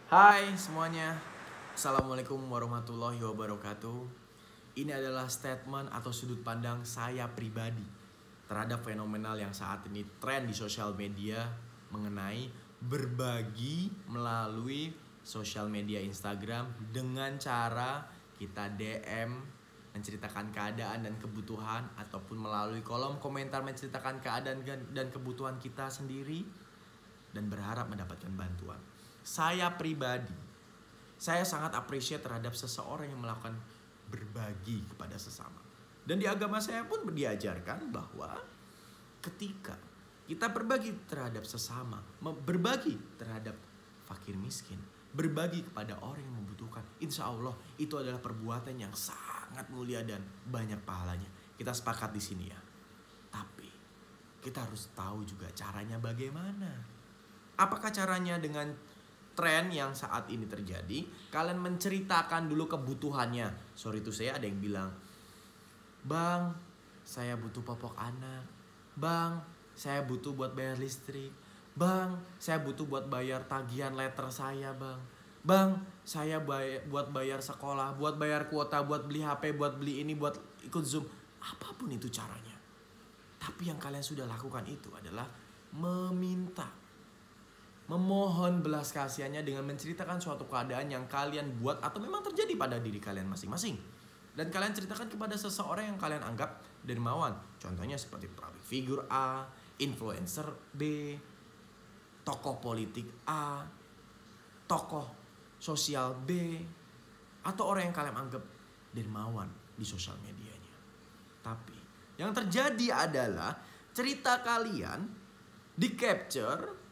Hai semuanya, Assalamualaikum warahmatullahi wabarakatuh. Ini adalah statement atau sudut pandang saya pribadi terhadap fenomenal yang saat ini tren di sosial media mengenai berbagi melalui sosial media Instagram dengan cara kita DM menceritakan keadaan dan kebutuhan, ataupun melalui kolom komentar menceritakan keadaan dan kebutuhan kita sendiri dan berharap mendapatkan bantuan. Saya pribadi, saya sangat appreciate terhadap seseorang yang melakukan berbagi kepada sesama. Dan di agama saya pun diajarkan bahwa ketika kita berbagi terhadap sesama, berbagi terhadap fakir miskin, berbagi kepada orang yang membutuhkan, insya Allah itu adalah perbuatan yang sangat mulia dan banyak pahalanya. Kita sepakat di sini ya. Tapi kita harus tahu juga caranya bagaimana. Apakah caranya dengan tren yang saat ini terjadi, kalian menceritakan dulu kebutuhannya? Sorry itu saya ada yang bilang, "Bang, saya butuh popok anak. Bang, saya butuh buat bayar listrik. Bang, saya butuh buat bayar tagihan letter saya, Bang. Bang, saya buat bayar sekolah, buat bayar kuota, buat beli HP, buat beli ini, buat ikut Zoom." Apapun itu caranya. Tapi yang kalian sudah lakukan itu adalah memohon belas kasihannya dengan menceritakan suatu keadaan yang kalian buat atau memang terjadi pada diri kalian masing-masing. Dan kalian ceritakan kepada seseorang yang kalian anggap dermawan. Contohnya seperti public figure A, influencer B, tokoh politik A, tokoh sosial B, atau orang yang kalian anggap dermawan di sosial medianya. Tapi yang terjadi adalah cerita kalian di capture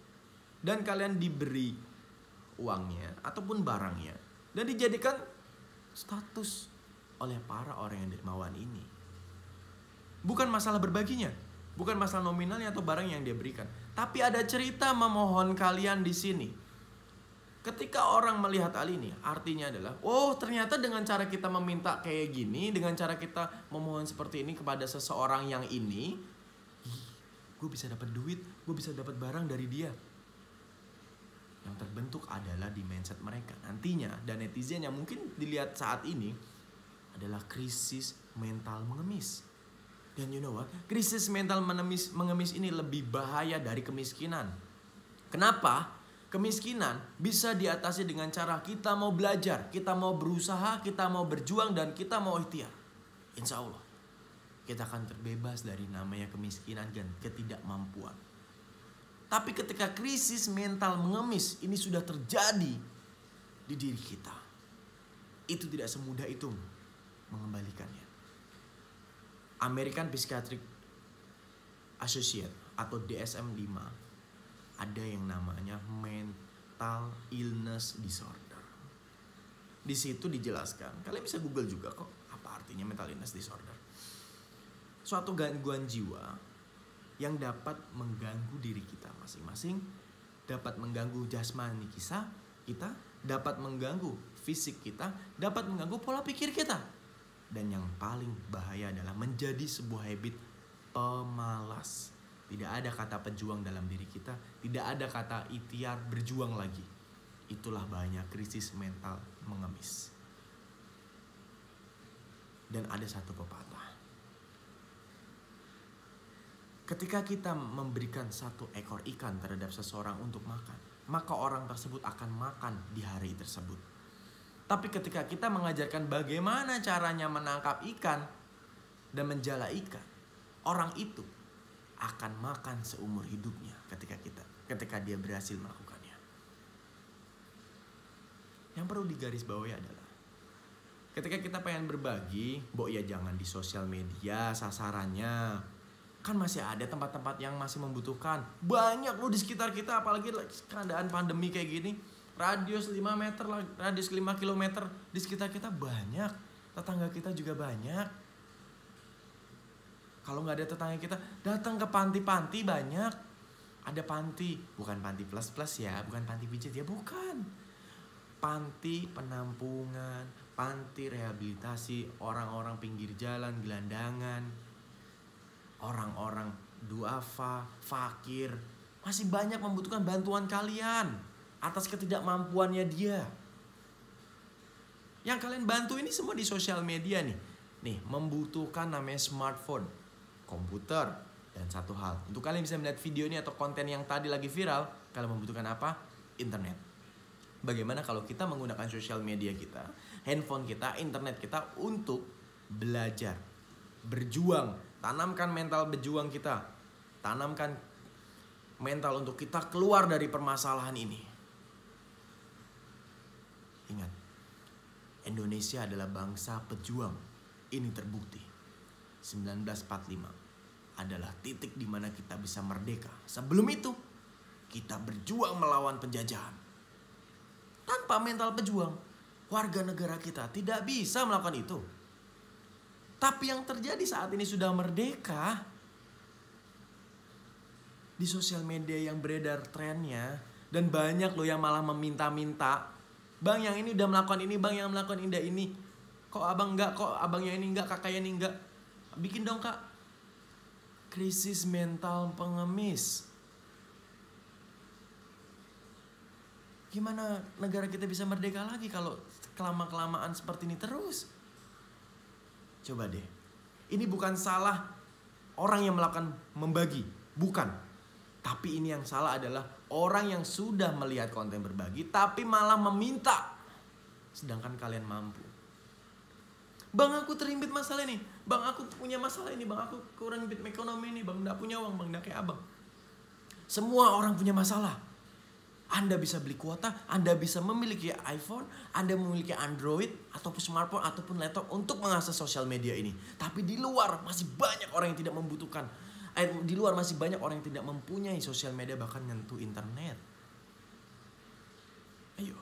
dan kalian diberi uangnya ataupun barangnya dan dijadikan status oleh para orang yang dermawan ini. Bukan masalah berbaginya, bukan masalah nominalnya atau barang yang dia berikan, tapi ada cerita memohon kalian di sini. Ketika orang melihat hal ini, artinya adalah, oh ternyata dengan cara kita meminta kayak gini, dengan cara kita memohon seperti ini kepada seseorang yang ini, gue bisa dapat duit, gue bisa dapat barang dari dia. Yang terbentuk adalah di mindset mereka nantinya, dan netizen yang mungkin dilihat saat ini adalah krisis mental mengemis. Dan you know what? Krisis mental mengemis ini lebih bahaya dari kemiskinan. Kenapa? Kemiskinan bisa diatasi dengan cara kita mau belajar, kita mau berusaha, kita mau berjuang, dan kita mau ikhtiar. Insya Allah kita akan terbebas dari namanya kemiskinan dan ketidakmampuan. Tapi ketika krisis mental mengemis ini sudah terjadi di diri kita, itu tidak semudah itu mengembalikannya. American Psychiatric Association atau DSM-5 ada yang namanya mental illness disorder. Di situ dijelaskan, kalian bisa Google juga kok, apa artinya mental illness disorder. Suatu gangguan jiwa yang dapat mengganggu diri kita masing-masing, dapat mengganggu jasmani kita, dapat mengganggu fisik kita, dapat mengganggu pola pikir kita. Dan yang paling bahaya adalah menjadi sebuah habit pemalas. Tidak ada kata pejuang dalam diri kita, tidak ada kata ikhtiar berjuang lagi. Itulah bahayanya krisis mental mengemis. Dan ada satu pepatah, ketika kita memberikan satu ekor ikan terhadap seseorang untuk makan, maka orang tersebut akan makan di hari tersebut. Tapi ketika kita mengajarkan bagaimana caranya menangkap ikan dan menjala ikan, orang itu akan makan seumur hidupnya ketika dia berhasil melakukannya. Yang perlu digarisbawahi adalah, ketika kita pengen berbagi, ya jangan di sosial media sasarannya. Kan masih ada tempat-tempat yang masih membutuhkan. Banyak loh di sekitar kita, apalagi keadaan pandemi kayak gini. Radius 5 meter, radius 5 km di sekitar kita banyak. Tetangga kita juga banyak. Kalau nggak ada tetangga kita, datang ke panti-panti banyak. Ada panti, bukan panti plus-plus ya, bukan panti pijat ya, bukan. Panti penampungan, panti rehabilitasi orang-orang pinggir jalan, gelandangan, orang-orang duafa, fakir, masih banyak membutuhkan bantuan kalian. atas ketidakmampuannya dia. Yang kalian bantu ini semua di sosial media nih. Nih, membutuhkan namanya smartphone, komputer, dan satu hal. Untuk kalian bisa melihat video ini atau konten yang tadi lagi viral, kalian membutuhkan apa? Internet. Bagaimana kalau kita menggunakan sosial media kita, handphone kita, internet kita untuk belajar, berjuang, tanamkan mental berjuang kita, tanamkan mental untuk kita keluar dari permasalahan ini. Ingat, Indonesia adalah bangsa pejuang. Ini terbukti. 1945 adalah titik di mana kita bisa merdeka. Sebelum itu, kita berjuang melawan penjajahan. Tanpa mental pejuang, warga negara kita tidak bisa melakukan itu. Tapi yang terjadi saat ini sudah merdeka. Di sosial media yang beredar trennya, dan banyak loh yang malah meminta-minta, bang yang ini udah melakukan ini, bang yang melakukan ini. Kok abang enggak, kok abangnya ini enggak, kakaknya ini enggak. Bikin dong kak. Krisis mental pengemis. Gimana negara kita bisa merdeka lagi kalau kelama-kelamaan seperti ini terus? Coba deh. Ini bukan salah orang yang melakukan membagi, bukan. Tapi ini yang salah adalah orang yang sudah melihat konten berbagi tapi malah meminta. Sedangkan kalian mampu. Bang aku terimbit masalah ini. Bang aku punya masalah ini. Bang aku kurang bit ekonomi ini. Bang gak punya uang. Bang gak kayak abang. Semua orang punya masalah. Anda bisa beli kuota. Anda bisa memiliki iPhone. Anda memiliki Android. Ataupun smartphone. Ataupun laptop. Untuk mengakses sosial media ini. Tapi di luar masih banyak orang yang tidak membutuhkan. Di luar masih banyak orang yang tidak mempunyai sosial media, bahkan nyentuh internet. Ayo,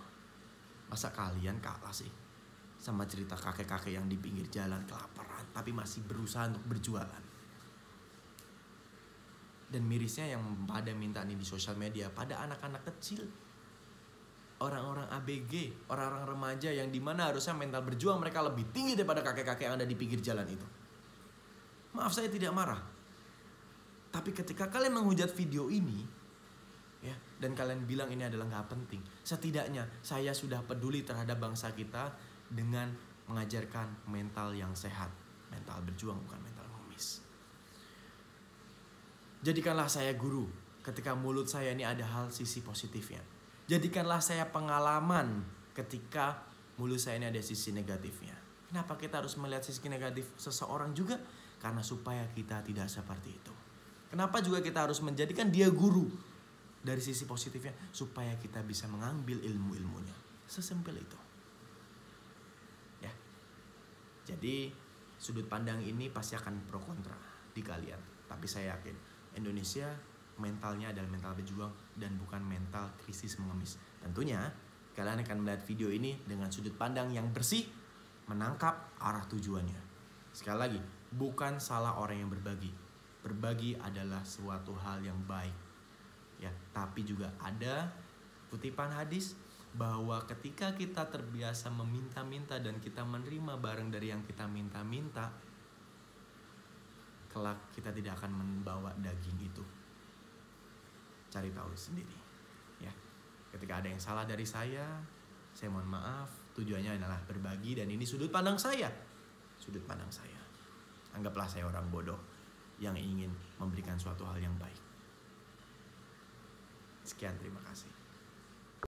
masa kalian kalah sih sama cerita kakek-kakek yang di pinggir jalan kelaparan tapi masih berusaha untuk berjualan? Dan mirisnya yang pada minta ini di sosial media pada anak-anak kecil, orang-orang ABG, orang-orang remaja yang dimana harusnya mental berjuang mereka lebih tinggi daripada kakek-kakek yang ada di pinggir jalan itu. Maaf saya tidak marah. Tapi ketika kalian menghujat video ini, ya, dan kalian bilang ini adalah nggak penting, setidaknya saya sudah peduli terhadap bangsa kita dengan mengajarkan mental yang sehat, mental berjuang bukan mental mengemis. Jadikanlah saya guru ketika mulut saya ini ada hal sisi positifnya. Jadikanlah saya pengalaman ketika mulut saya ini ada sisi negatifnya. Kenapa kita harus melihat sisi negatif seseorang juga? Karena supaya kita tidak seperti itu. Kenapa juga kita harus menjadikan dia guru dari sisi positifnya supaya kita bisa mengambil ilmu-ilmunya. Sesimpel itu. Ya. Jadi sudut pandang ini pasti akan pro kontra di kalian. Tapi saya yakin Indonesia mentalnya adalah mental berjuang dan bukan mental krisis mengemis. Tentunya kalian akan melihat video ini dengan sudut pandang yang bersih, menangkap arah tujuannya. Sekali lagi, bukan salah orang yang berbagi. Berbagi adalah suatu hal yang baik, ya. Tapi juga ada kutipan hadis bahwa ketika kita terbiasa meminta-minta dan kita menerima barang dari yang kita minta-minta, kelak kita tidak akan membawa daging itu. Cari tahu sendiri, ya. Ketika ada yang salah dari saya mohon maaf. Tujuannya adalah berbagi dan ini sudut pandang saya. Sudut pandang saya. Anggaplah saya orang bodoh yang ingin memberikan suatu hal yang baik. Sekian, terima kasih.